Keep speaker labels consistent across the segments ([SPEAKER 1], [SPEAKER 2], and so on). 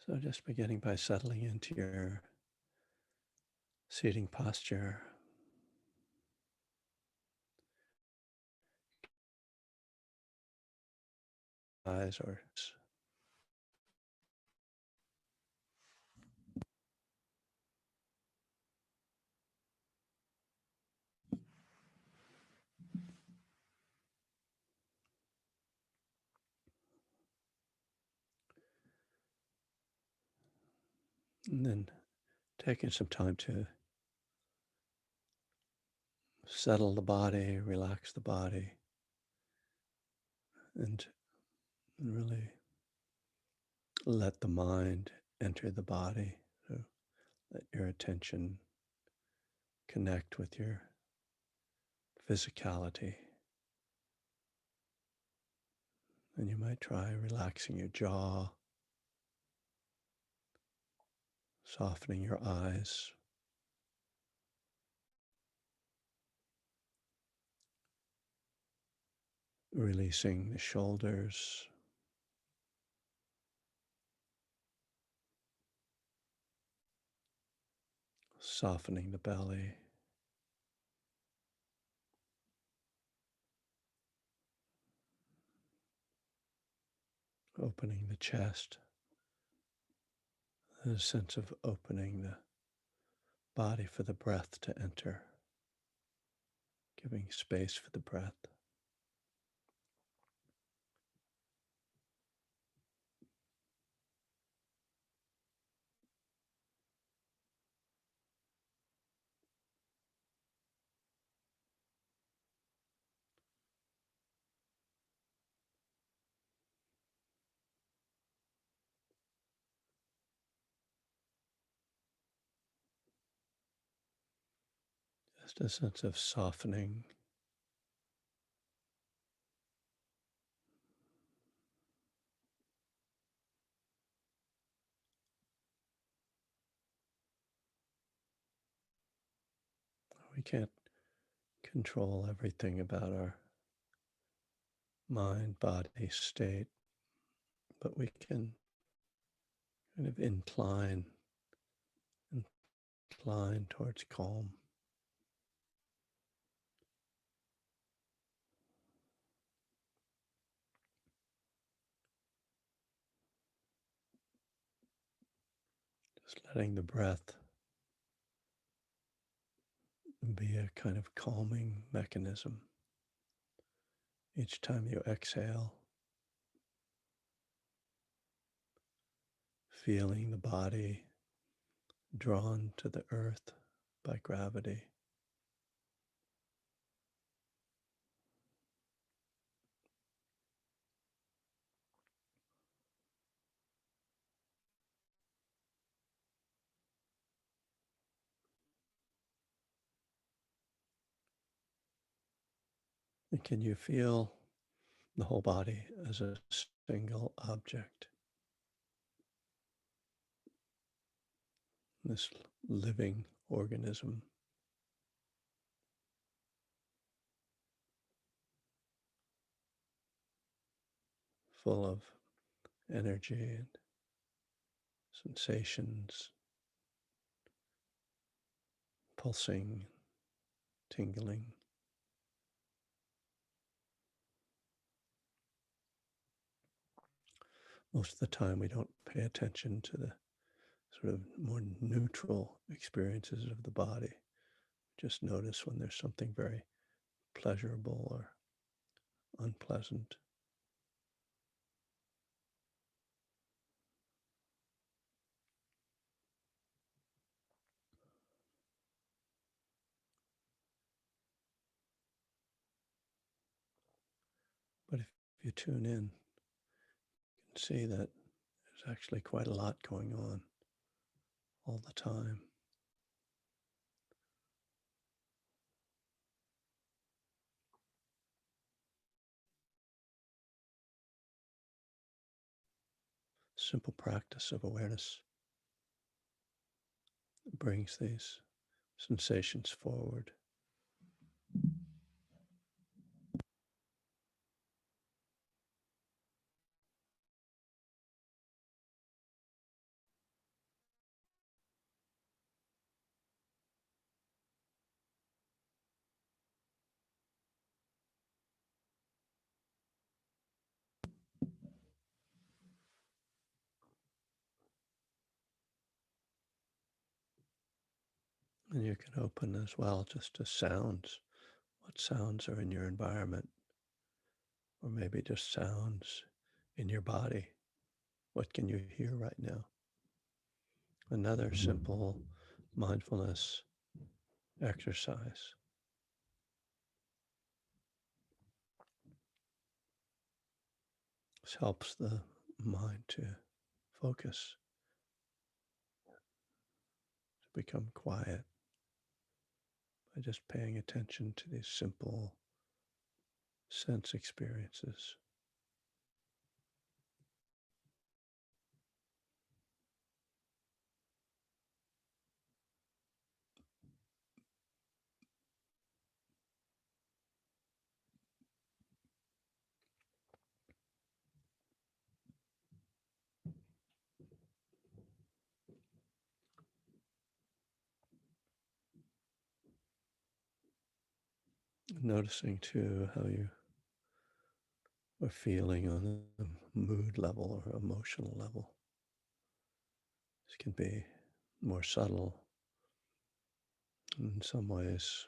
[SPEAKER 1] So just beginning by settling into your seating posture, eyes or and then taking some time to settle the body, relax the body, and really let the mind enter the body. So let your attention connect with your physicality. And you might try relaxing your jaw, softening your eyes, releasing the shoulders, softening the belly, opening the chest. There's a sense of opening the body for the breath to enter, giving space for the breath. Just a sense of softening, we can't control everything about our mind body state, but we can kind of incline towards calm. Just letting the breath be a kind of calming mechanism. Each time you exhale, feeling the body drawn to the earth by gravity. And can you feel the whole body as a single object? This living organism full of energy and sensations, pulsing, tingling. Most of the time, we don't pay attention to the sort of more neutral experiences of the body. Just notice when there's something very pleasurable or unpleasant. But if you tune in, you can see that there's actually quite a lot going on all the time. Simple practice of awareness brings these sensations forward. And you can open as well just to sounds. What sounds are in your environment, or maybe just sounds in your body? What can you hear right now? Another simple mindfulness exercise. This helps the mind to focus, to become quiet by just paying attention to these simple sense experiences. Noticing too how you are feeling on a mood level or emotional level. This can be more subtle in some ways,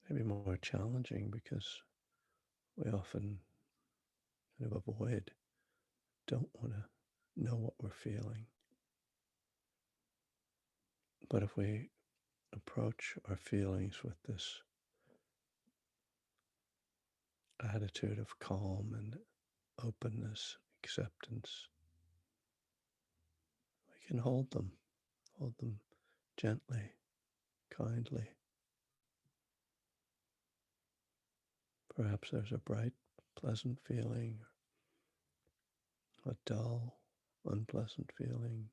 [SPEAKER 1] maybe more challenging because we often kind of avoid, don't want to know what we're feeling. But if we approach our feelings with this attitude of calm and openness, acceptance, we can hold them gently, kindly. Perhaps there's a bright, pleasant feeling, a dull, unpleasant feeling.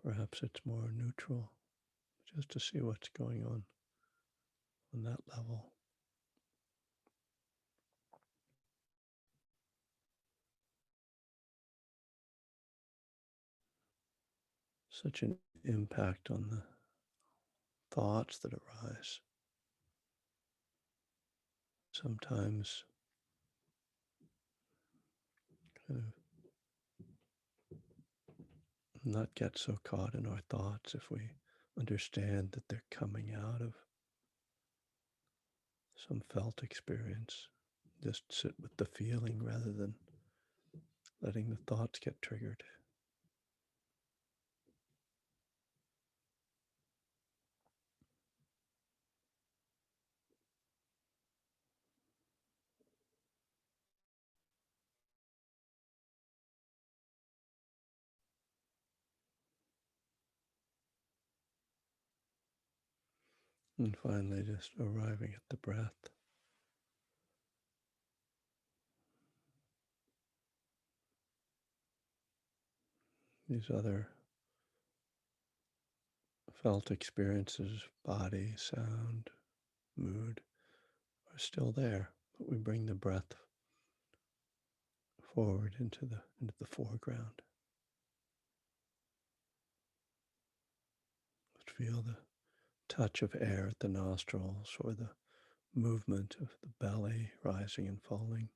[SPEAKER 1] Perhaps it's more neutral, just to see what's going on that level. Such an impact on the thoughts that arise. Sometimes kind of not get so caught in our thoughts if we understand that they're coming out of some felt experience. Just sit with the feeling rather than letting the thoughts get triggered. And finally, just arriving at the breath. These other felt experiences, body, sound, mood, are still there, but we bring the breath forward into the foreground. Let's feel the touch of air at the nostrils or the movement of the belly rising and falling.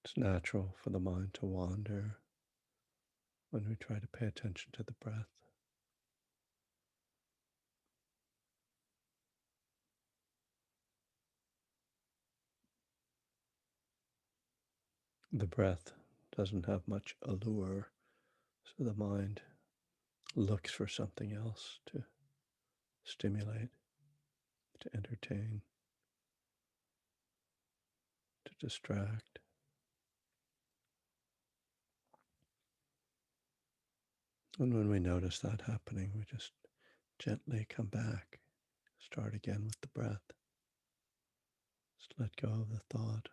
[SPEAKER 1] It's natural for the mind to wander when we try to pay attention to the breath. The breath doesn't have much allure, so the mind looks for something else to stimulate, to entertain, to distract. And when we notice that happening, we just gently come back, start again with the breath. Just let go of the thought.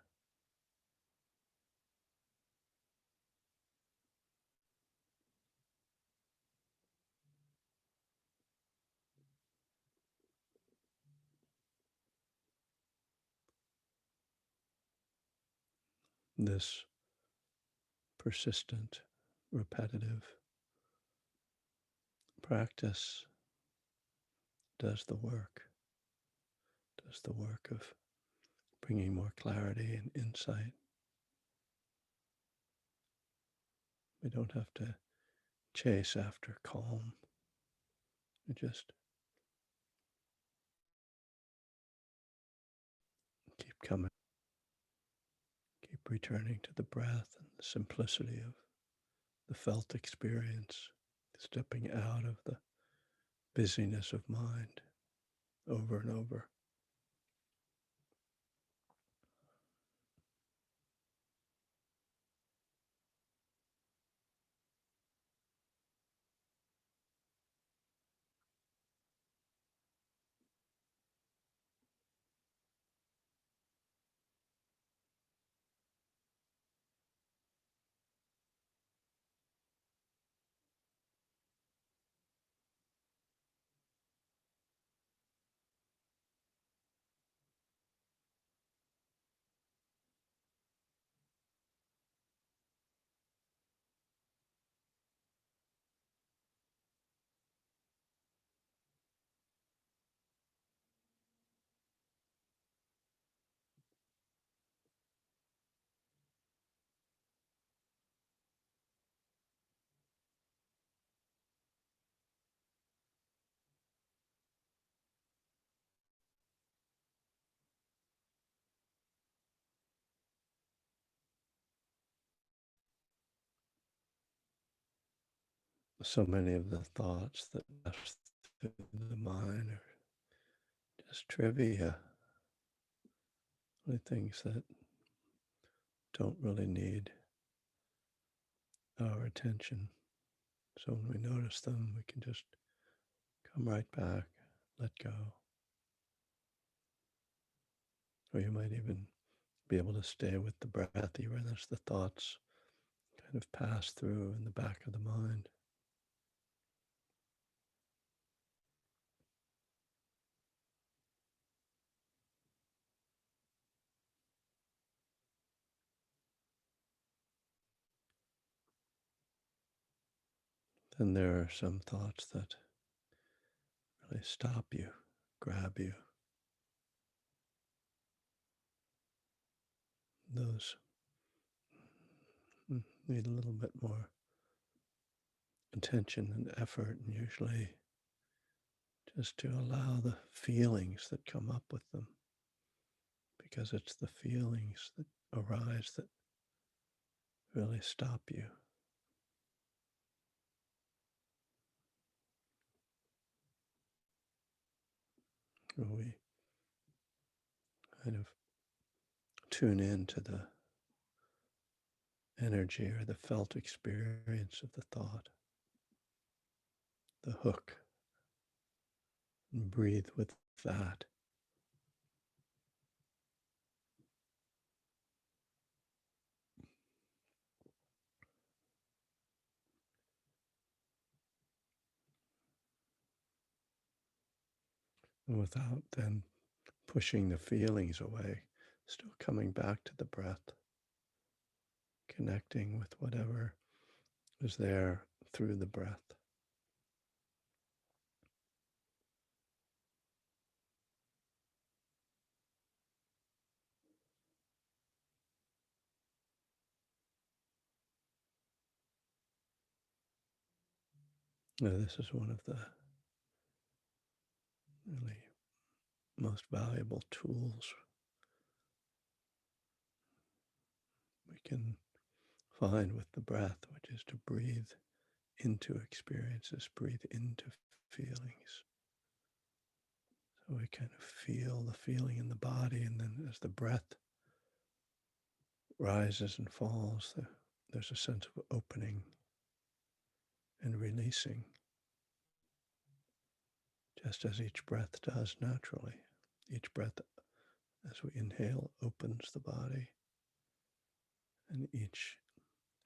[SPEAKER 1] This persistent, repetitive practice does the work of bringing more clarity and insight. We don't have to chase after calm. We just keep coming, keep returning to the breath and the simplicity of the felt experience, stepping out of the busyness of mind over and over. So many of the thoughts that pass through the mind are just trivia, only things that don't really need our attention. So when we notice them, we can just come right back, let go. Or you might even be able to stay with the breath even as the thoughts kind of pass through in the back of the mind. Then there are some thoughts that really stop you, grab you. Those need a little bit more attention and effort, and usually just to allow the feelings that come up with them, because it's the feelings that arise that really stop you. We kind of tune in to the energy or the felt experience of the thought, the hook, and breathe with that. Without then pushing the feelings away, still coming back to the breath, connecting with whatever is there through the breath. Now, this is one of the really most valuable tools we can find with the breath, which is to breathe into experiences, breathe into feelings. So we kind of feel the feeling in the body, and then as the breath rises and falls, there's a sense of opening and releasing, just as each breath does naturally. Each breath as we inhale opens the body, and each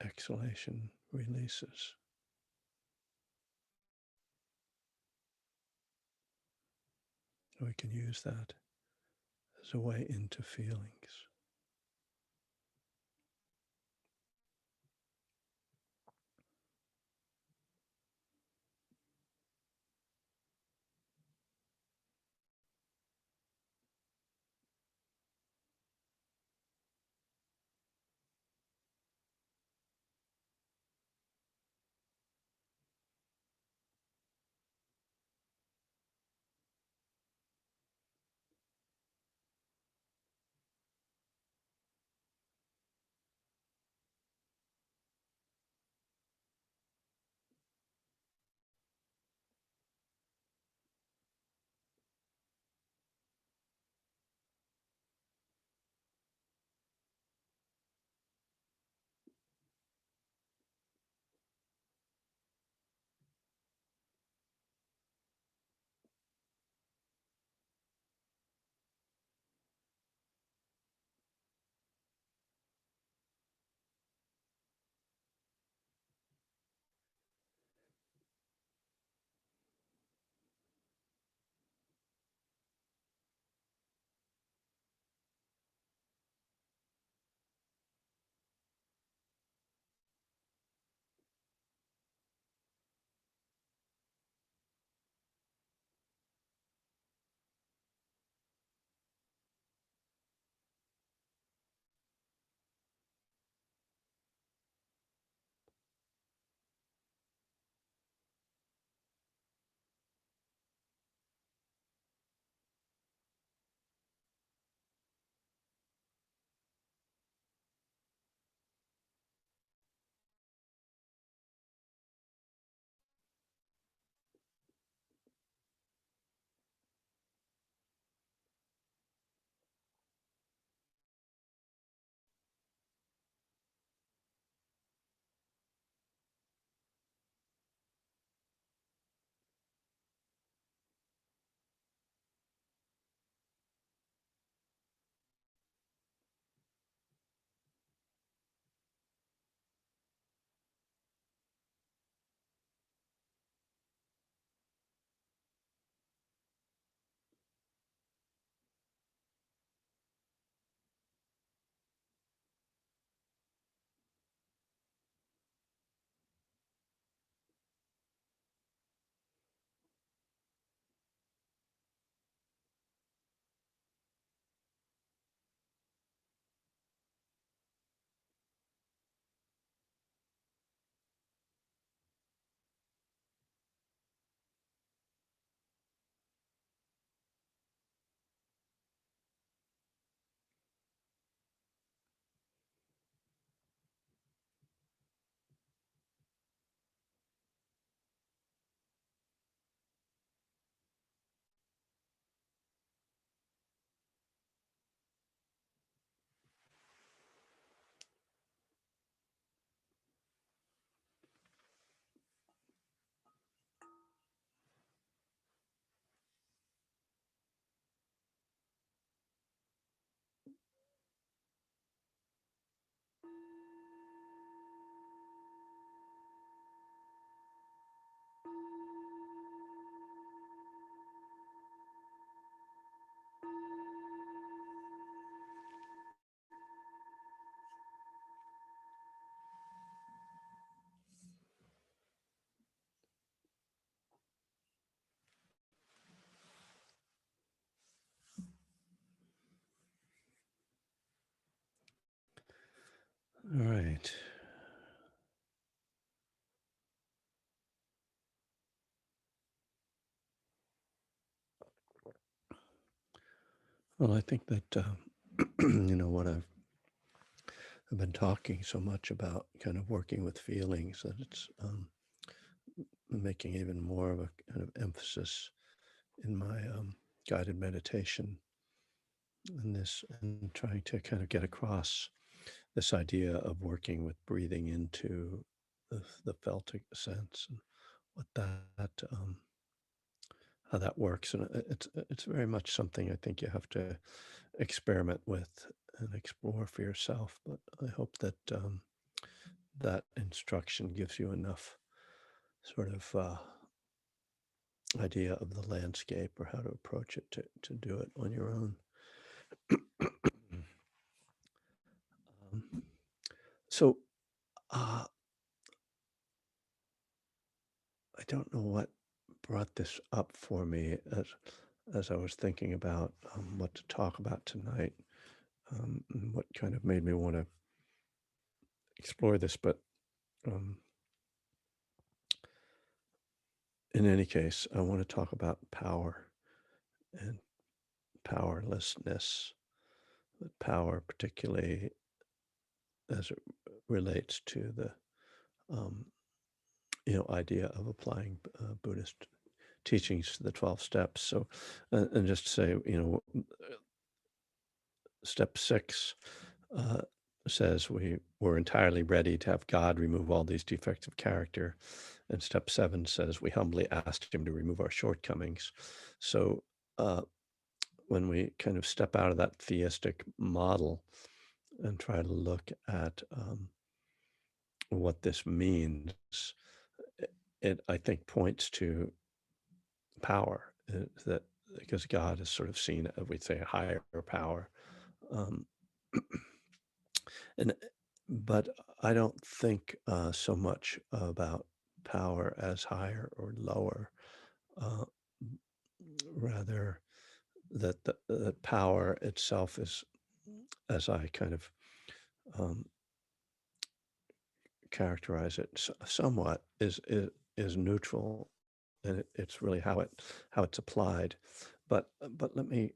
[SPEAKER 1] exhalation releases. We can use that as a way into feelings. All right. Well, I think that, what I've been talking so much about kind of working with feelings that it's making even more of a kind of emphasis in my guided meditation in this and trying to kind of get across this idea of working with breathing into the felt sense and what that how that works, and it's very much something I think you have to experiment with and explore for yourself. But I hope that that instruction gives you enough sort of idea of the landscape or how to approach it to do it on your own. Um, so uh, I don't know what brought this up for me as I was thinking about what to talk about tonight, and what kind of made me want to explore this. But um, in any case, I want to talk about power and powerlessness, but power particularly as it relates to the um, idea of applying Buddhist teachings to the 12 steps. So, and just to say, step 6 uh, says we were entirely ready to have God remove all these defects of character. And step 7 says we humbly asked him to remove our shortcomings. So uh, when we kind of step out of that theistic model and try to look at what this means, it I think points to power, that because God is sort of seen, we'd say, a higher power. Um, and but I don't think so much about power as higher or lower. Uh, Rather, that that power itself is, as I kind of um, characterize it somewhat, is neutral, and it's really how it's applied. But let me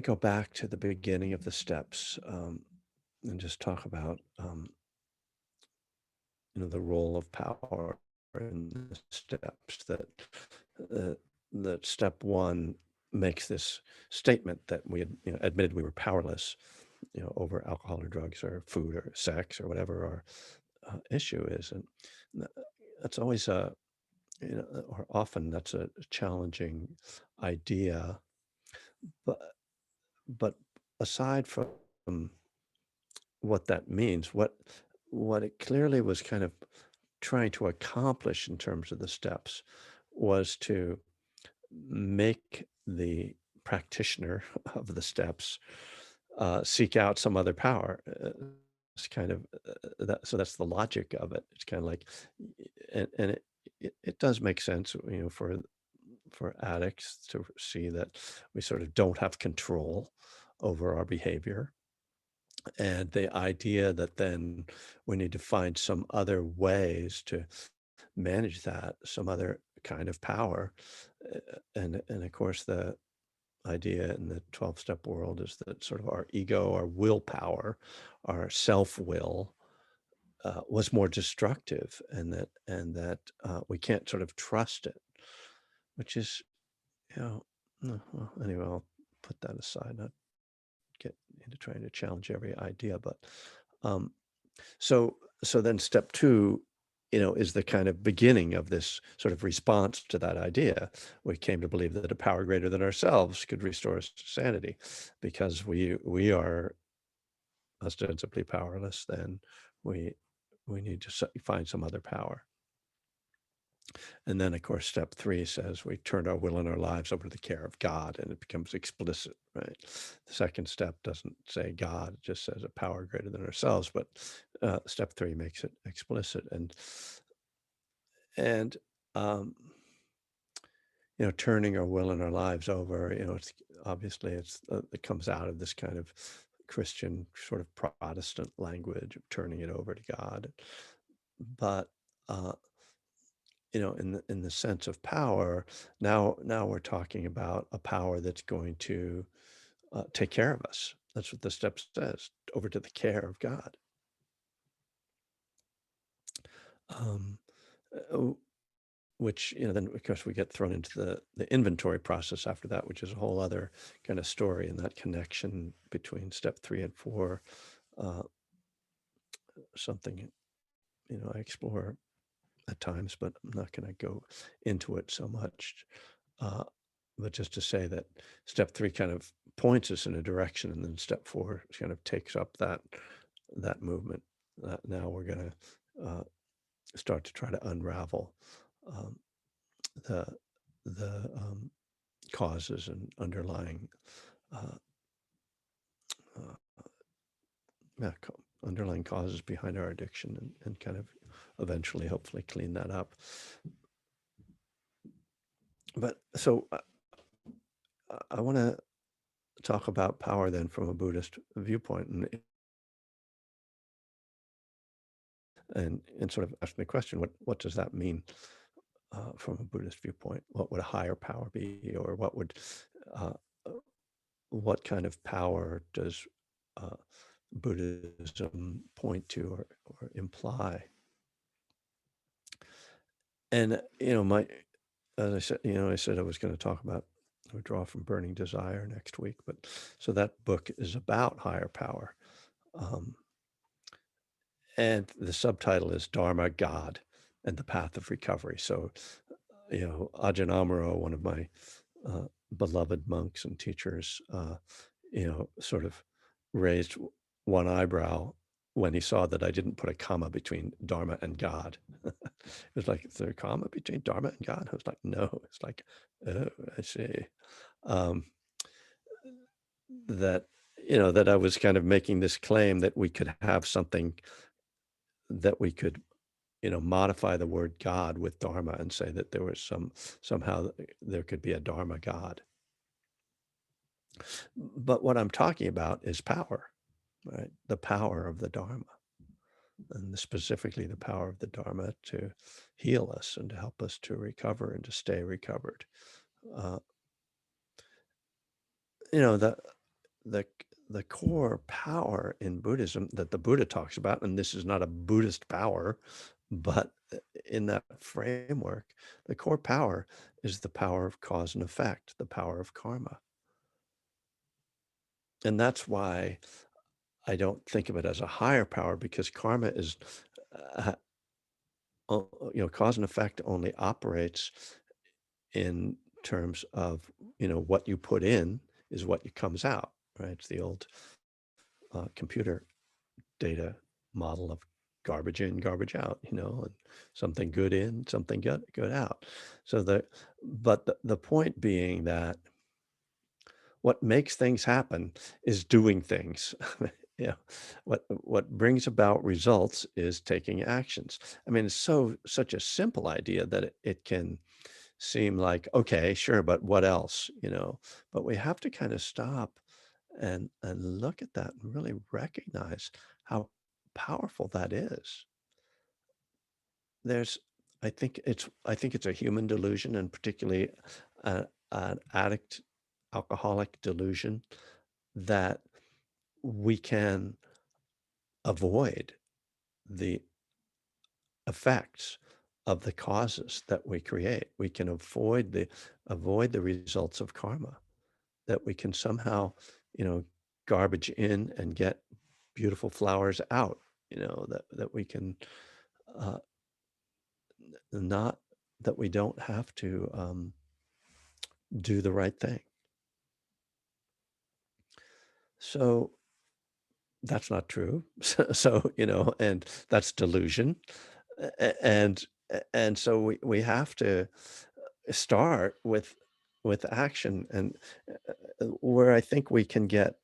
[SPEAKER 1] go back to the beginning of the steps, and just talk about the role of power in the steps. Uh, that step 1 makes this statement that we had admitted we were powerless, over alcohol or drugs or food or sex or whatever our issue is, and th- that's always a or often that's a challenging idea. But but aside from what that means, what it clearly was kind of trying to accomplish in terms of the steps was to make the practitioner of the steps seek out some other power. It's kind of so that's the logic of it. It's kind of like, and it does make sense, for addicts to see that we sort of don't have control over our behavior, and the idea that then we need to find some other ways to manage that, some other kind of power. And of course, the idea in the 12-step world is that sort of our ego, our willpower, our self-will was more destructive, and that we can't sort of trust it, which is, no, well, anyway, I'll put that aside, not get into trying to challenge every idea. But um, so then step 2, is the kind of beginning of this sort of response to that idea. We came to believe that a power greater than ourselves could restore us to sanity, because we are ostensibly powerless. Then we we need to find some other power. And then, of course, step 3 says we turn our will and our lives over to the care of God, and it becomes explicit, right? The second step doesn't say God; it just says a power greater than ourselves. But step 3 makes it explicit, and um, turning our will and our lives over. It's obviously it comes out of this kind of Christian sort of Protestant language of turning it over to God. But uh, in the sense of power, now we're talking about a power that's going to take care of us. That's what the step says, over to the care of God. Um, uh, which, then of course we get thrown into the inventory process after that, which is a whole other kind of story, and that connection between step 3 and 4, uh, something I explore at times, but I'm not going to go into it so much. Uh, but just to say that step three kind of points us in a direction, and then step four kind of takes up that movement. Now we're going to start to try to unravel um, the the causes and underlying uh, uh, yeah, underlying causes behind our addiction, and kind of eventually, hopefully, clean that up. But so I want to talk about power then from a Buddhist viewpoint, and sort of ask the question, what does that mean from a Buddhist viewpoint? What would a higher power be, or uh, what kind of power does uh, Buddhism point to, or imply? And my as I said, I said I was going to talk about Withdraw from Burning Desire next week, but so that book is about higher power. Um, and the subtitle is Dharma, God, and the Path of Recovery. So, Ajahn Amaro, one of my uh, beloved monks and teachers, sort of raised one eyebrow when he saw that I didn't put a comma between Dharma and God. It was like, is there a comma between Dharma and God? I was like, no. It's like, oh, I see. Um, that, that I was kind of making this claim that we could have something that we could, modify the word God with Dharma and say that there was somehow there could be a Dharma God. But what I'm talking about is power, right? The power of the Dharma, and specifically the power of the Dharma to heal us and to help us to recover and to stay recovered. Uh, you know, the the the core power in Buddhism that the Buddha talks about, and this is not a Buddhist power, but in that framework, the core power is the power of cause and effect, the power of karma. And that's why I don't think of it as a higher power, because karma is, uh, cause and effect only operates in terms of, what you put in is what comes out, right? It's the old computer data model of garbage in, garbage out, and something good in, something good out. So but the point being that what makes things happen is doing things. Yeah. What brings about results is taking actions. I mean, it's such a simple idea that it can seem like, okay, sure, but what else? But we have to kind of stop and look at that and really recognize how powerful that is. There's I think it's a human delusion, and particularly an addict alcoholic delusion, that we can avoid the effects of the causes that we create. We can avoid the results of karma, that we can somehow, you know, garbage in and get beautiful flowers out, that we can uh, not that we don't have to do the right thing. So that's not true. So, and that's delusion. And so we have to start with action, and where I think we can get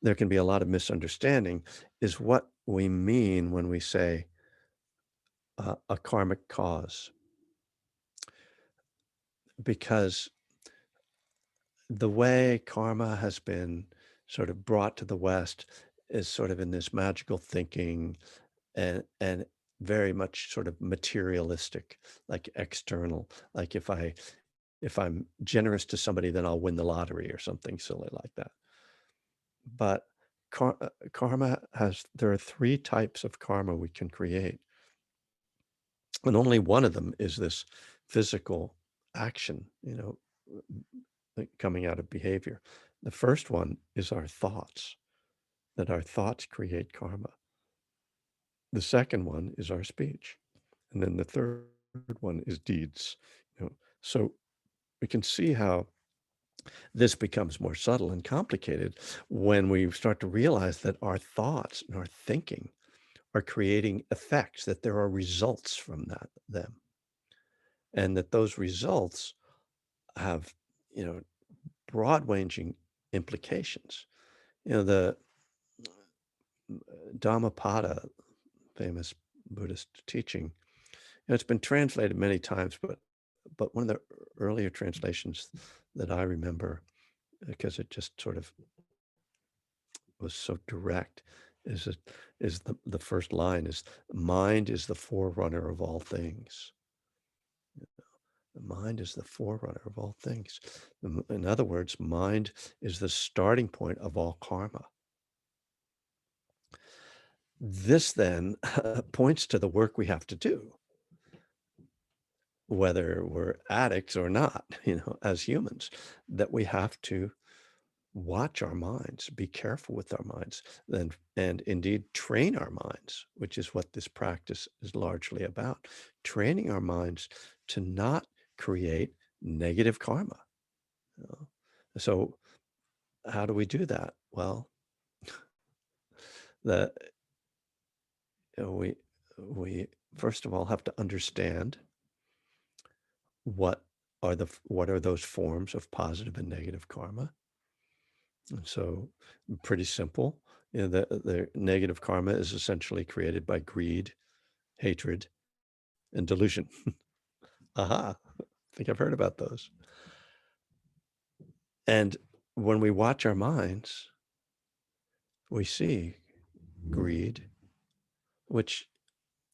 [SPEAKER 1] there can be a lot of misunderstanding is what we mean when we say a karmic cause, because the way karma has been sort of brought to the West is sort of in this magical thinking, and very much sort of materialistic, like external. Like if I'm generous to somebody, then I'll win the lottery or something silly like that. But karma there are three types of karma we can create, and only one of them is this physical action, coming out of behavior. The first one is our thoughts, that our thoughts create karma. The second one is our speech. And then the third one is deeds. You know, so we can see how this becomes more subtle and complicated when we start to realize that our thoughts and our thinking are creating effects, that there are results from them, and that those results have, you know, broad-ranging implications. You know, the Dhammapada, famous Buddhist teaching, you know, it's been translated many times, but one of the earlier translations that I remember, because it just sort of was so direct, is it is the first line is, "Mind is the forerunner of all things." The mind is the forerunner of all things. In other words, mind is the starting point of all karma. This then points to the work we have to do, whether we're addicts or not, you know, as humans, that we have to watch our minds, be careful with our minds, and indeed train our minds, which is what this practice is largely about. Training our minds to not create negative karma. You know? So how do we do that? Well, the you know, we first of all have to understand what what are those forms of positive and negative karma. And so pretty simple. You know, the negative karma is essentially created by greed, hatred, and delusion. Aha. I think I've heard about those. And when we watch our minds, we see greed, which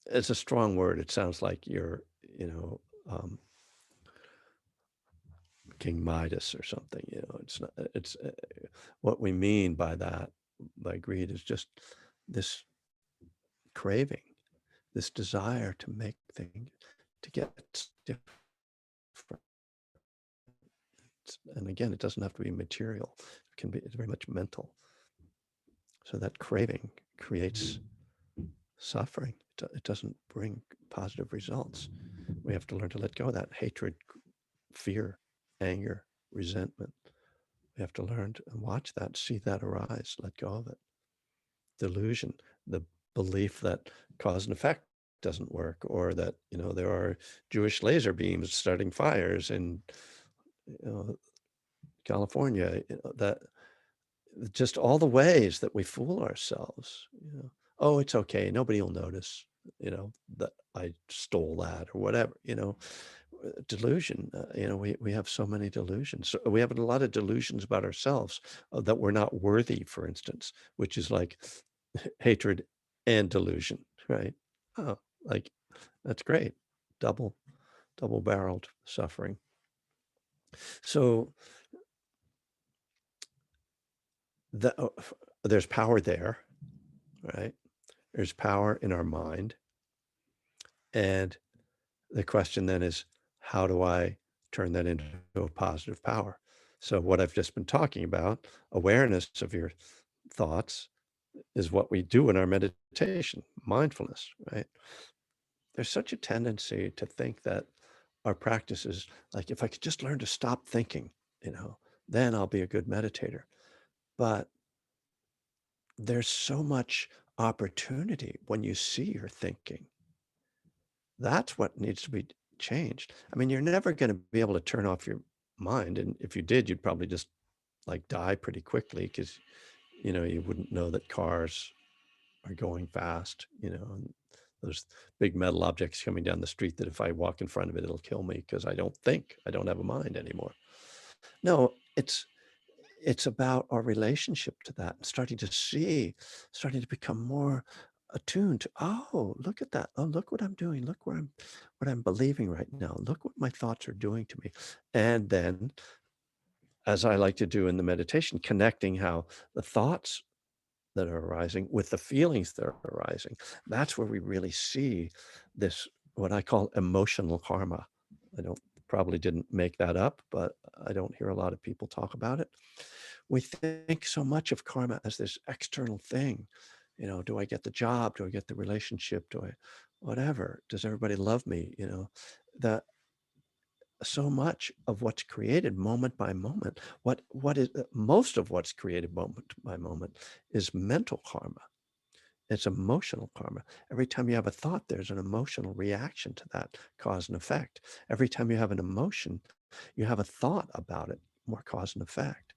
[SPEAKER 1] is a strong word. It sounds like you're, you know, King Midas or something. You know, it's not. It's what we mean by that, by greed, is just this craving, this desire to make things, to get different. And again, it doesn't have to be material. It can be. It's very much mental. So that craving creates suffering. It doesn't bring positive results. We have to learn to let go of that hatred, fear, anger, resentment. We have to learn to watch that, see that arise, let go of it. Delusion, the belief that cause and effect doesn't work, or that, you know, there are Jewish laser beams starting fires in, you know, California, you know, that just all the ways that we fool ourselves, you know. Oh, it's okay. Nobody will notice, you know, that I stole that or whatever, you know. Delusion, you know, we have so many delusions. So we have a lot of delusions about ourselves, that we're not worthy, for instance, which is like hatred and delusion, right? Oh, like that's great. Double, double barreled suffering. So the, there's power there, right? There's power in our mind. And the question then is, how do I turn that into a positive power? So what I've just been talking about, awareness of your thoughts, is what we do in our meditation, mindfulness, right? There's such a tendency to think that our practice is like, if I could just learn to stop thinking, you know, then I'll be a good meditator. But there's so much opportunity when you see your thinking. That's what needs to be changed. I mean, you're never going to be able to turn off your mind. And if you did, you'd probably just like die pretty quickly because, you know, you wouldn't know that cars are going fast, you know, and there's big metal objects coming down the street that if I walk in front of it, it'll kill me because I don't think, I don't have a mind anymore. No, it's about our relationship to that, starting to see, starting to become more attuned to, oh, look at that. Oh, look what I'm doing. Look where what I'm believing right now. Look what my thoughts are doing to me. And then, as I like to do in the meditation, connecting how the thoughts that are arising with the feelings that are arising. That's where we really see this, what I call emotional karma. I don't probably didn't make that up, but I don't hear a lot of people talk about it. We think so much of karma as this external thing, Do I get the job? Do I get the relationship? Do I, whatever? Does everybody love me? That so much of what's created moment by moment, what is most of what's created moment by moment is mental karma. It's emotional karma. Every time you have a thought, there's an emotional reaction to that cause and effect. Every time you have an emotion, you have a thought about it, more cause and effect.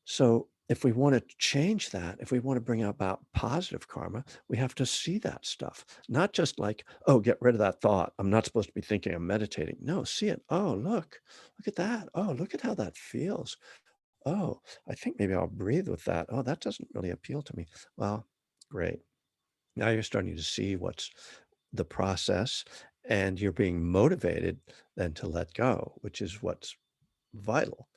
[SPEAKER 1] So if we want to change that, if we want to bring about positive karma, we have to see that stuff. Not just like, oh, get rid of that thought. I'm not supposed to be thinking, I'm meditating. No, see it. Oh, look at that. Oh, look at how that feels. Oh, I think maybe I'll breathe with that. Oh, that doesn't really appeal to me. Well, great. Now you're starting to see what's the process, and you're being motivated then to let go, which is what's vital.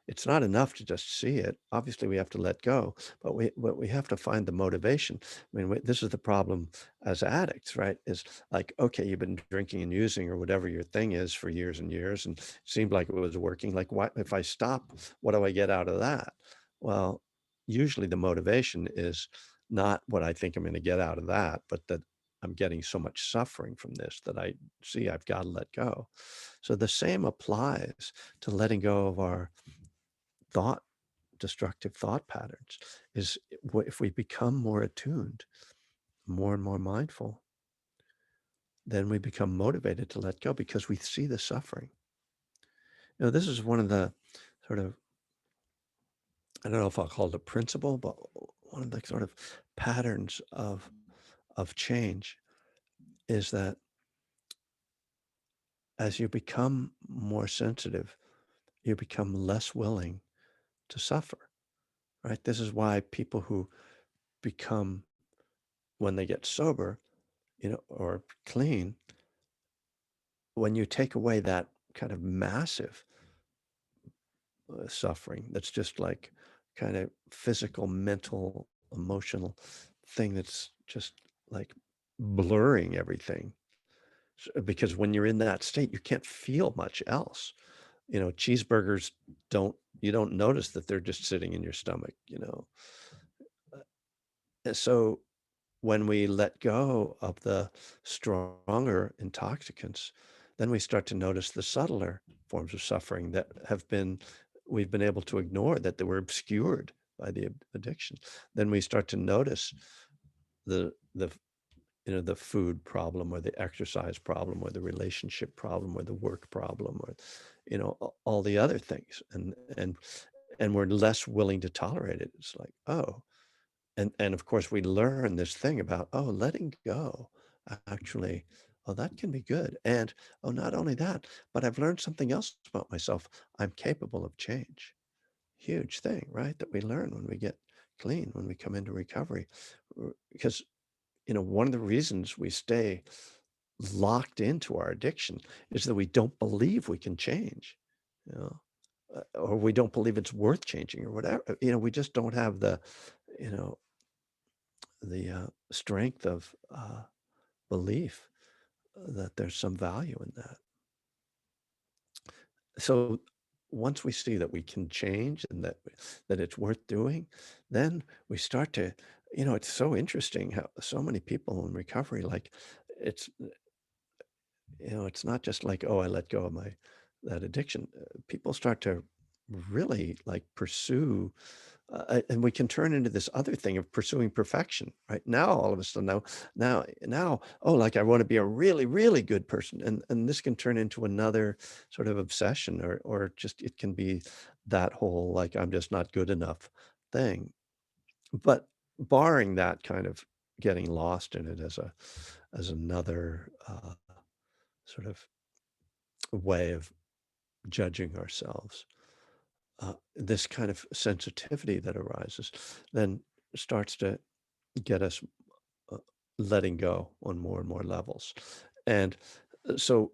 [SPEAKER 1] It's not enough to just see it. Obviously, we have to let go, but we have to find the motivation. I mean, this is the problem as addicts, right? Is like, okay, you've been drinking and using or whatever your thing is for years and years, and it seemed like it was working. Like, what if I stop? What do I get out of that? Well, usually the motivation is not what I think I'm going to get out of that, but that I'm getting so much suffering from this that I see I've got to let go. So the same applies to letting go of our thought, destructive thought patterns. Is if we become more attuned, more and more mindful, then we become motivated to let go because we see the suffering. This is one of the sort of, I don't know if I'll call it a principle, but one of the sort of patterns of change is that as you become more sensitive, you become less willing to suffer, right? This is why people who become, when they get sober, or clean, when you take away that kind of massive suffering, that's just like kind of physical, mental, emotional thing that's just like blurring everything. Because when you're in that state, you can't feel much else. Cheeseburgers you don't notice that they're just sitting in your stomach. So when we let go of the stronger intoxicants, then we start to notice the subtler forms of suffering that we've been able to ignore, that they were obscured by the addiction. Then we start to notice the the food problem or the exercise problem or the relationship problem or the work problem or all the other things, and we're less willing to tolerate it. It's like, oh, and of course we learn this thing about, oh, letting go actually, oh, that can be good. And oh, not only that, but I've learned something else about myself. I'm capable of change. Huge thing, right? That we learn when we get clean, when we come into recovery. Because one of the reasons we stay locked into our addiction is that we don't believe we can change, you know, or we don't believe it's worth changing or whatever. We just don't have you know, the strength of belief that there's some value in that. So once we see that we can change and that it's worth doing, then we start to, it's so interesting how so many people in recovery, like it's it's not just like, oh, I let go of that addiction. People start to really like pursue, and we can turn into this other thing of pursuing perfection, right? Now, all of a sudden, now, oh, like I want to be a really, really good person, and this can turn into another sort of obsession, or just it can be that whole like I'm just not good enough thing. But barring that kind of getting lost in it as another sort of way of judging ourselves. This kind of sensitivity that arises then starts to get us uh, letting go on more and more levels. And so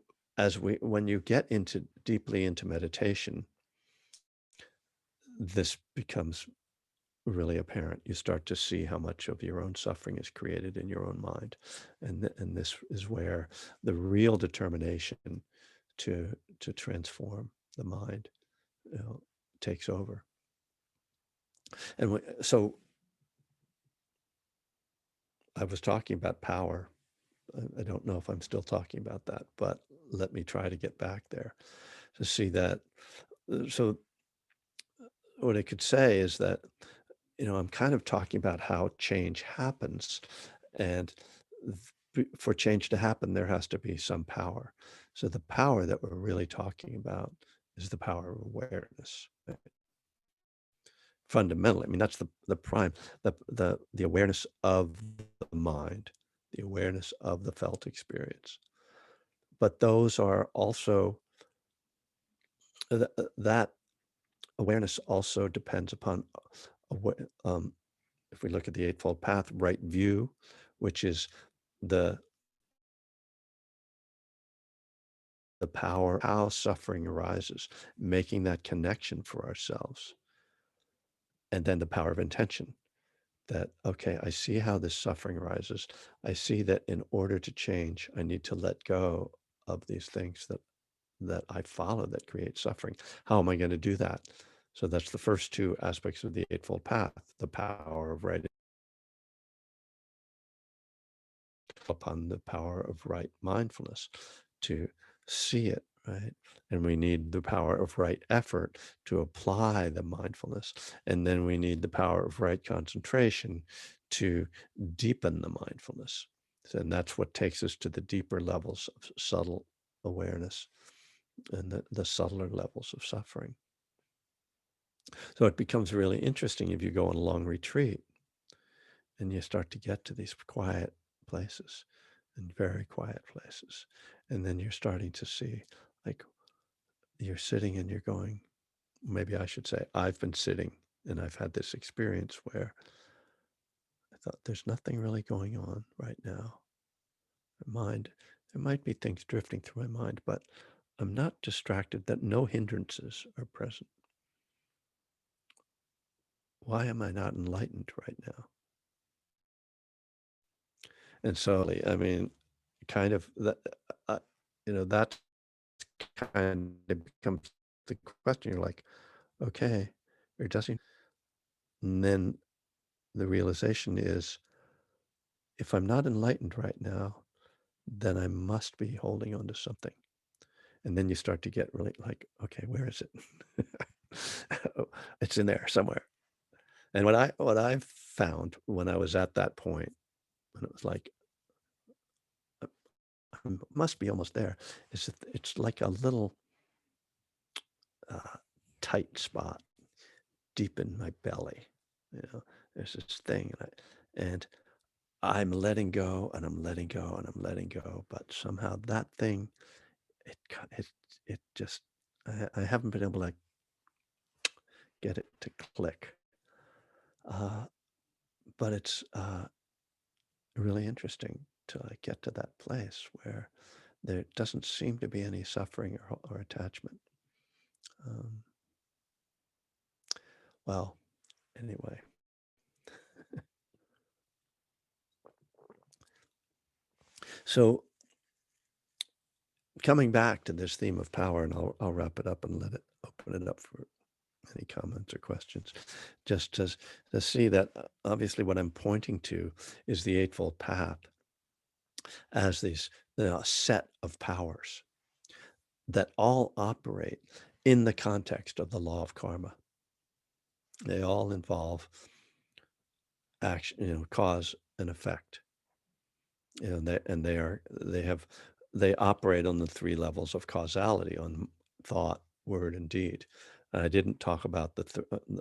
[SPEAKER 1] when you get deeply into meditation, this becomes really apparent. You start to see how much of your own suffering is created in your own mind. And this is where the real determination to transform the mind you know, takes over. And so I was talking about power. I don't know if I'm still talking about that, but let me try to get back there to see that. So what I could say is that, I'm kind of talking about how change happens, and for change to happen, there has to be some power. So the power that we're really talking about is the power of awareness. Fundamentally, I mean, that's the prime, the awareness of the mind, the awareness of the felt experience. But those are also that awareness also depends upon if we look at the Eightfold Path, right view, which is the power, how suffering arises, making that connection for ourselves. And then the power of intention that, okay, I see how this suffering arises. I see that in order to change, I need to let go of these things that I follow that create suffering. How am I going to do that? So that's the first two aspects of the Eightfold Path, the power of right upon the power of right mindfulness to see it, right? And we need the power of right effort to apply the mindfulness. And then we need the power of right concentration to deepen the mindfulness. And that's what takes us to the deeper levels of subtle awareness and the subtler levels of suffering. So it becomes really interesting if you go on a long retreat and you start to get to these quiet places and very quiet places. And then you're starting to see, like, you're sitting and you're going, maybe I should say, I've been sitting and I've had this experience where I thought there's nothing really going on right now. My mind, there might be things drifting through my mind, but I'm not distracted, that no hindrances are present. Why am I not enlightened right now? And so, I mean, kind of that, uh, that kind of becomes the question. You're like, okay, or doesn't. And then the realization is, if I'm not enlightened right now, then I must be holding on to something. And then you start to get really like, okay, where is it? Oh, it's in there somewhere. And what I found when I was at that point, when it was like, must be almost there, is that it's like a little uh, tight spot deep in my belly. There's this thing, and I'm letting go, and I'm letting go, and I'm letting go. But somehow that thing, it it it just, I haven't been able to get it to click. Uh, but it's really interesting to get to that place where there doesn't seem to be any suffering or attachment. Um, well, anyway, so coming back to this theme of power, and I'll wrap it up and let it open it up for any comments or questions. Just to see that obviously what I'm pointing to is the Eightfold Path as these set of powers that all operate in the context of the law of karma. They all involve action, cause and effect. They operate on the three levels of causality, on thought, word, and deed. I didn't talk about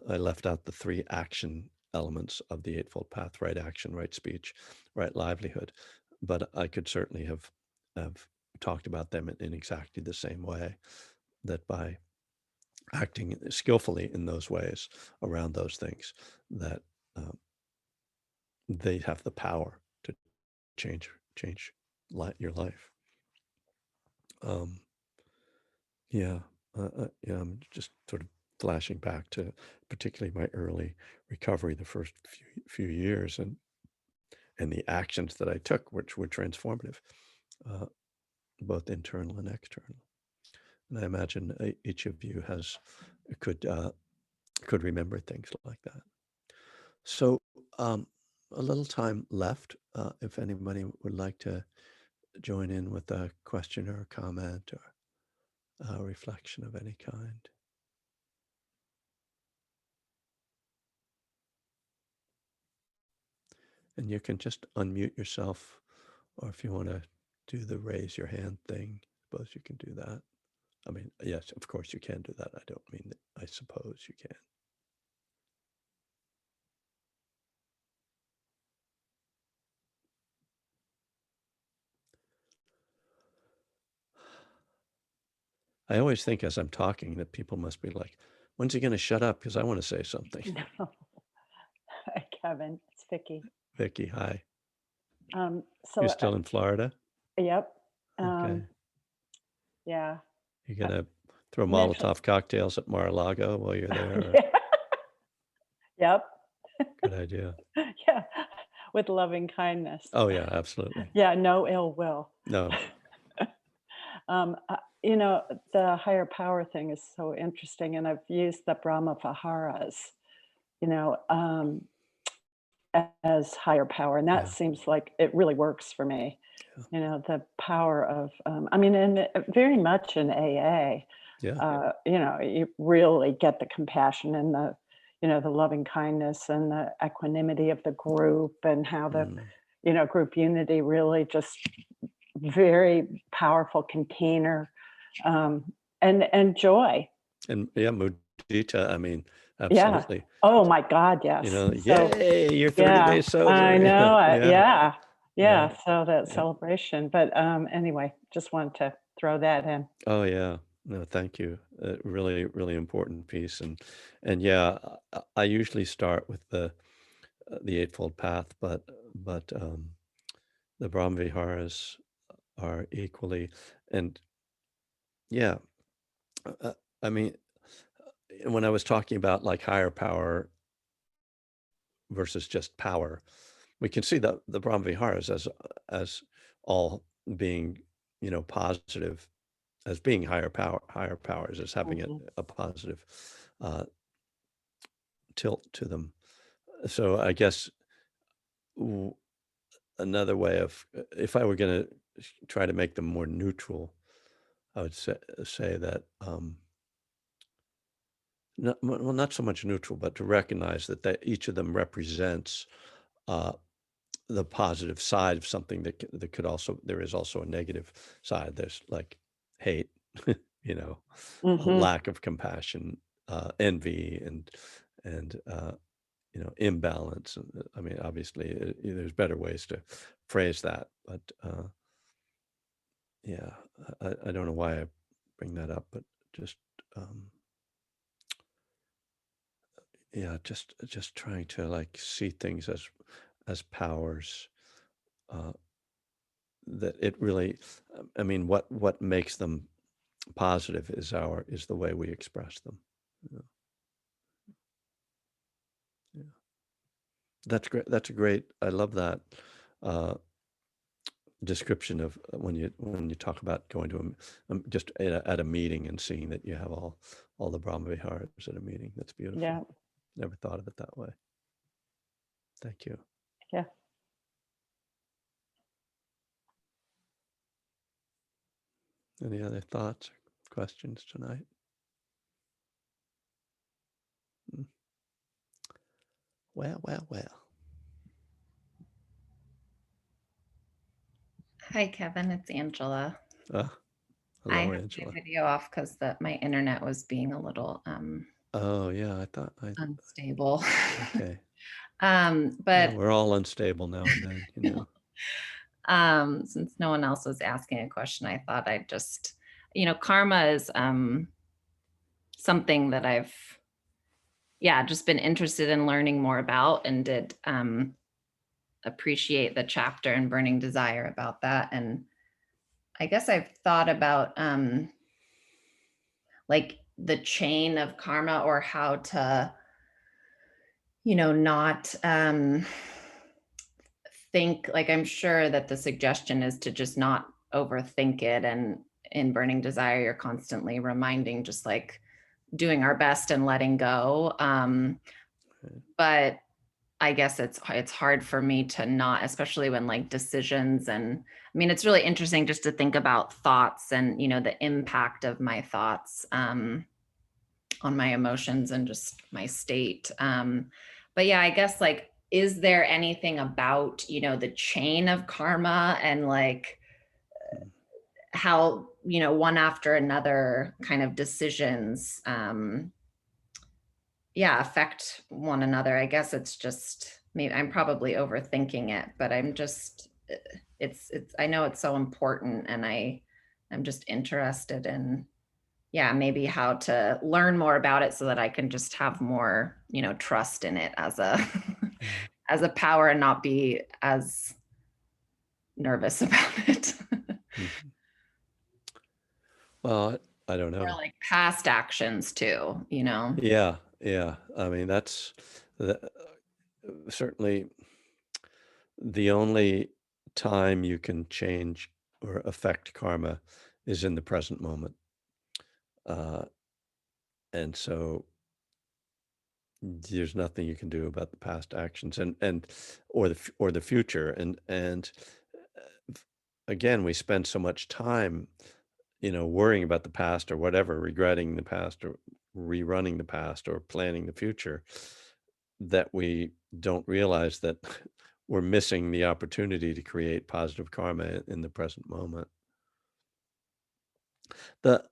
[SPEAKER 1] I left out the three action elements of the Eightfold Path: right action, right speech, right livelihood. But I could certainly have talked about them in exactly the same way, that by acting skillfully in those ways around those things, that um, they have the power to change your life. Um, yeah, yeah. I'm just sort of flashing back to particularly my early recovery, the first few years, and the actions that I took, which were transformative, uh, both internal and external. And I imagine each of you could uh, could remember things like that. So, a little time left. if anybody would like to join in with a question or a comment or a reflection of any kind. And you can just unmute yourself, or if you want to do the raise your hand thing, suppose you can do that. I mean, yes, of course you can do that. I don't mean that I suppose you can. I always think as I'm talking that people must be like, when's he going to shut up? Because I want to say something.
[SPEAKER 2] No. Hi, Kevin. It's Vicky.
[SPEAKER 1] Vicky, hi.
[SPEAKER 2] So,
[SPEAKER 1] You're still in Florida?
[SPEAKER 2] yep.
[SPEAKER 1] Okay.
[SPEAKER 2] Yeah.
[SPEAKER 1] You're going to throw
[SPEAKER 2] Mental.
[SPEAKER 1] Molotov cocktails at Mar-a-Lago while you're there? Or...
[SPEAKER 2] Yep.
[SPEAKER 1] Good idea.
[SPEAKER 2] Yeah. With loving kindness.
[SPEAKER 1] Oh, yeah, absolutely.
[SPEAKER 2] Yeah. No ill will.
[SPEAKER 1] No.
[SPEAKER 2] You know, the higher power thing is so interesting. And I've used the Brahma Viharas, you know, as higher power. And that
[SPEAKER 1] Yeah.
[SPEAKER 2] seems like it really works for me.
[SPEAKER 1] Yeah.
[SPEAKER 2] You know, the power of, I mean, and very much in AA,
[SPEAKER 1] Yeah.
[SPEAKER 2] you know, you really get the compassion and the, you know, the loving kindness and the equanimity of the group and how the, you know, group unity really just very powerful container, and joy.
[SPEAKER 1] And yeah, mudita, I mean,
[SPEAKER 2] Yeah.
[SPEAKER 1] absolutely.
[SPEAKER 2] Oh my God, yes.
[SPEAKER 1] You know,
[SPEAKER 2] So,
[SPEAKER 1] yay, you're 30
[SPEAKER 2] yeah,
[SPEAKER 1] days sober.
[SPEAKER 2] I know it.
[SPEAKER 1] Yeah.
[SPEAKER 2] Yeah. So that
[SPEAKER 1] Yeah.
[SPEAKER 2] celebration. But anyway, just wanted to throw that in.
[SPEAKER 1] Oh, yeah. No, thank you. Really, really important piece. And yeah, I usually start with the Eightfold Path, but the Brahma Viharas are equally. And yeah, I mean, when I was talking about like higher power versus just power, we can see the Brahma Viharas as all being, you know, positive, as being higher powers, as having
[SPEAKER 2] Mhm.
[SPEAKER 1] a positive tilt to them. So I guess another way of, if I were going to try to make them more neutral, I would say that not so much neutral, but to recognize that each of them represents the positive side of something that could also, there is also a negative side. There's like hate, you know, a
[SPEAKER 2] Mhm.
[SPEAKER 1] lack of compassion, envy, and you know, imbalance. I mean, obviously, there's better ways to phrase that, but yeah, I don't know why I bring that up, but just yeah, just trying to like see things as powers, uh, that it really, I mean, what makes them positive is the way we express them. Yeah. Yeah. That's great. That's a great, I love that uh, description of when you talk about going to just at a meeting and seeing that you have all the Brahma Viharas at a meeting. That's
[SPEAKER 2] Yeah.
[SPEAKER 1] beautiful. Never thought of it that way. Thank you.
[SPEAKER 2] Yeah.
[SPEAKER 1] Any other thoughts or questions tonight? Hmm. Well.
[SPEAKER 3] Hi, Kevin. It's Angela.
[SPEAKER 1] Ah,
[SPEAKER 3] I
[SPEAKER 1] hello,
[SPEAKER 3] have
[SPEAKER 1] Angela.
[SPEAKER 3] my video off because my internet was being a little
[SPEAKER 1] Oh yeah, I thought
[SPEAKER 3] unstable.
[SPEAKER 1] okay.
[SPEAKER 3] But
[SPEAKER 1] We're all unstable now and then, you know.
[SPEAKER 3] since no one else was asking a question, I thought I'd just, karma is something that I've just been interested in learning more about, and did appreciate the chapter in Burning Desire about that. And I guess I've thought about like the chain of karma, or how to, not think, like, I'm sure that the suggestion is to just not overthink it. And in Burning Desire, you're constantly reminding, just like doing our best and letting go.
[SPEAKER 1] Right.
[SPEAKER 3] But I guess it's hard for me to not, especially when like decisions, and I mean, it's really interesting just to think about thoughts and, the impact of my thoughts on my emotions and just my state. But yeah, I guess like, is there anything about, the chain of karma and like
[SPEAKER 1] Mm.
[SPEAKER 3] how, one after another kind of decisions, yeah, affect one another? I guess it's just maybe I'm probably overthinking it, but I'm just it's I know it's so important, and I'm just interested in, yeah, maybe how to learn more about it so that I can just have more, trust in it as a
[SPEAKER 1] Yeah.
[SPEAKER 3] as a power and not be as nervous about it.
[SPEAKER 1] Mhm. Well, I don't
[SPEAKER 3] Or
[SPEAKER 1] know.
[SPEAKER 3] like past actions too, you know?
[SPEAKER 1] Yeah, yeah. I mean, that's certainly the only time you can change or affect karma is in the present moment. Uh, and so there's nothing you can do about the past actions and or the future. And f- again, we spend so much time, worrying about the past or whatever, regretting the past or rerunning the past or planning the future, that we don't realize that we're missing the opportunity to create positive karma in the present moment. The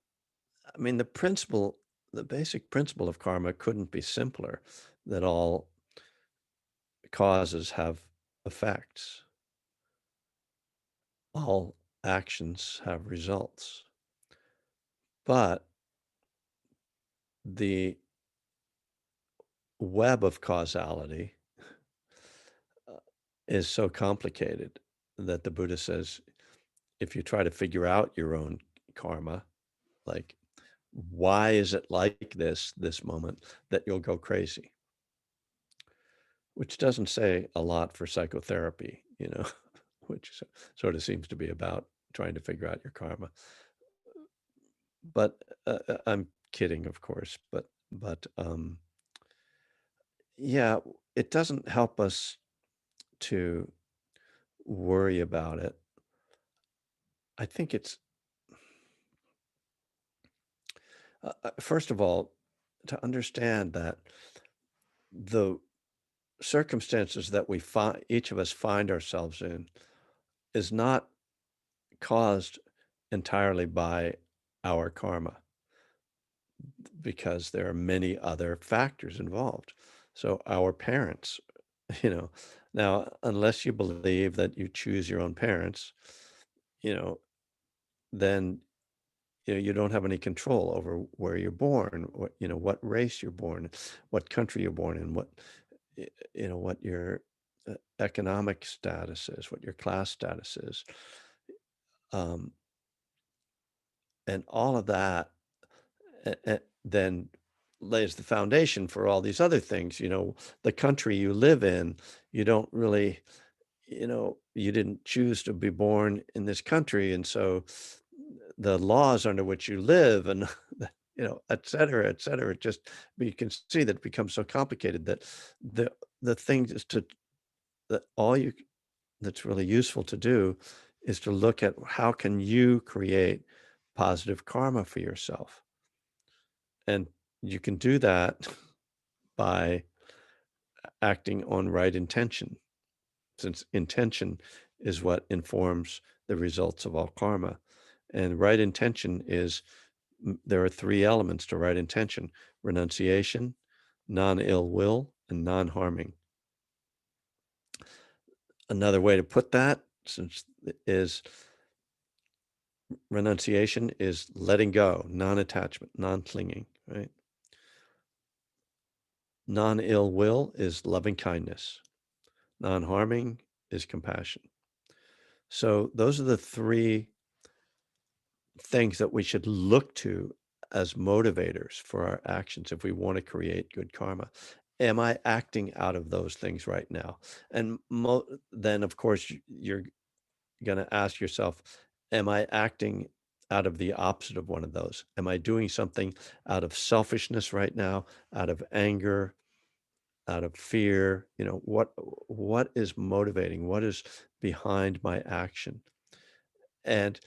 [SPEAKER 1] I mean, the basic principle of karma couldn't be simpler, that all causes have effects, all actions have results. But the web of causality uh, is so complicated that the Buddha says, if you try to figure out your own karma, like, why is it like this moment, that you'll go crazy, which doesn't say a lot for psychotherapy, which sort of seems to be about trying to figure out your karma. But I'm kidding, of course, but yeah, it doesn't help us to worry about it. I think it's first of all, to understand that the circumstances that we find each of us find ourselves in is not caused entirely by our karma, because there are many other factors involved. So our parents, you know, now, unless you believe that you choose your own parents, you know, then you don't have any control over where you're born, what race you're born, what country you're born in, what your economic status is, what your class status is, um, and all of that then lays the foundation for all these other things. The country you live in, you don't really, you didn't choose to be born in this country, and so the laws under which you live and et cetera, et cetera. You can see that it becomes so complicated that the thing is that all you that's really useful to do is to look at how can you create positive karma for yourself. And you can do that by acting on right intention, since intention is what informs the results of all karma. And right intention is, there are three elements to right intention: renunciation, non ill will, and non harming. Another way to put that, is renunciation is letting go, non attachment, non clinging, right? Non ill will is loving kindness, non harming is compassion. So those are the three things that we should look to as motivators for our actions if we want to create good karma. Am I acting out of those things right now? And then, of course, you're going to ask yourself, am I acting out of the opposite of one of those? Am I doing something out of selfishness right now, out of anger, out of fear, what is motivating, what is behind my action. And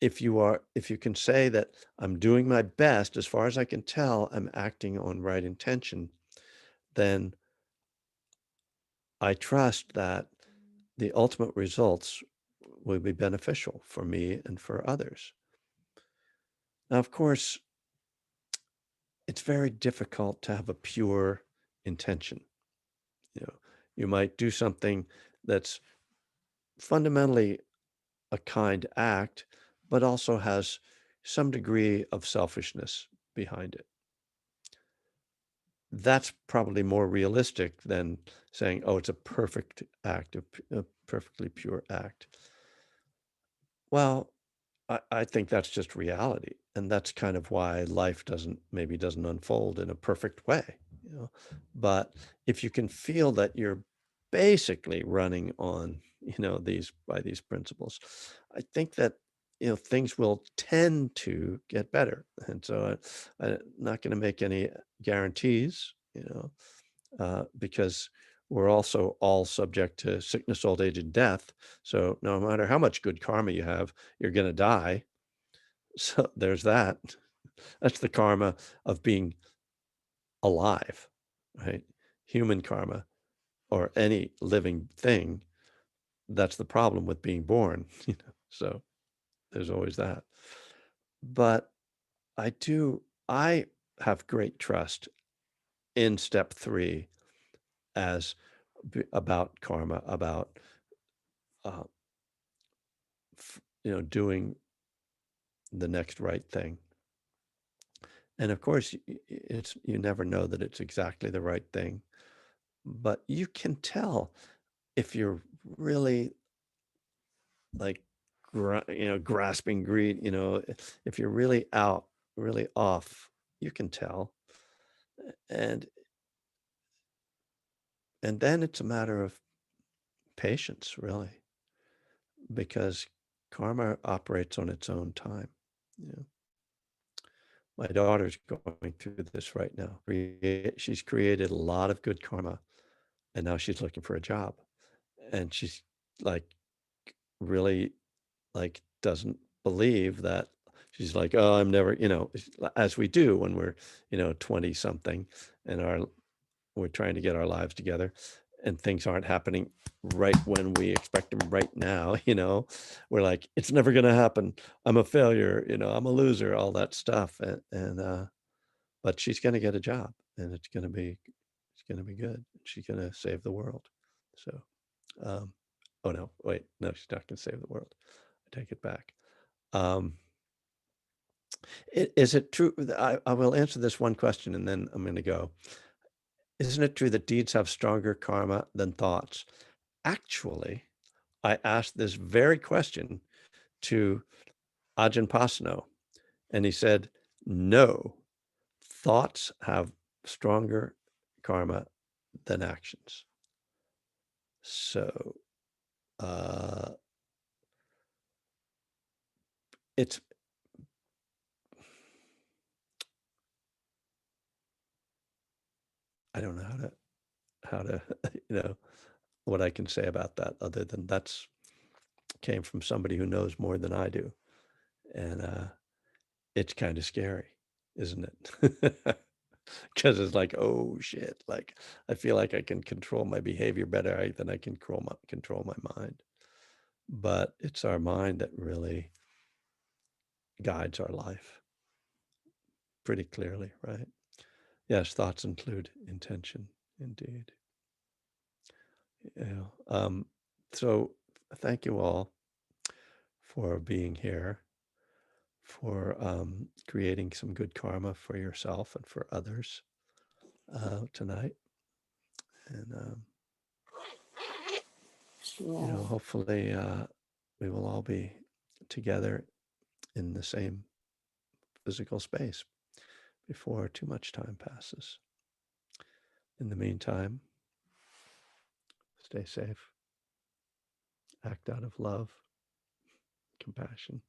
[SPEAKER 1] if you can say that I'm doing my best, as far as I can tell, I'm acting on right intention, then I trust that the ultimate results will be beneficial for me and for others. Now, of course, it's very difficult to have a pure intention. You might do something that's fundamentally a kind act, but also has some degree of selfishness behind it. That's probably more realistic than saying, oh, it's a perfect act, a perfectly pure act. Well, I think that's just reality. And that's kind of why life maybe doesn't unfold in a perfect way. But if you can feel that you're basically running on, by these principles, I think that, things will tend to get better. And so I'm not going to make any guarantees, because we're also all subject to sickness, old age, and death. So no matter how much good karma you have, you're going to die. So there's that. That's the karma of being alive, right? Human karma or any living thing. That's the problem with being born. So there's always that. But I have great trust in step 3 as about karma, about uh, doing the next right thing. And of course, you never know that it's exactly the right thing, but you can tell if you're really like, grasping greed, if you're really off, you can tell. And then it's a matter of patience, really, because karma operates on its own time. My daughter's going through this right now. She's created a lot of good karma, and now she's looking for a job. And she's like, really, like, doesn't believe that. She's like, oh, I'm never, as we do when we're, 20 something and we're trying to get our lives together and things aren't happening right when we expect them right now, we're like, it's never going to happen. I'm a failure, I'm a loser, all that stuff. But she's going to get a job and it's going to be good. She's going to save the world. So, oh no, wait, no, she's not going to save the world. I take it back. Is it true? I will answer this one question and then I'm going to go. Isn't it true that deeds have stronger karma than thoughts? Actually, I asked this very question to Ajahn Pasano, and he said, no, thoughts have stronger karma than actions. So it's I don't know how to what I can say about that other than that's came from somebody who knows more than I do. And it's kind of scary, isn't it? Because it's like, oh shit, like I feel like I can control my behavior better than I can control my mind. But it's our mind that really guides our life pretty clearly, right? Yes, thoughts include intention, indeed. So thank you all for being here, for creating some good karma for yourself and for others tonight. And, hopefully we will all be together in the same physical space before too much time passes. In the meantime, stay safe, act out of love, compassion.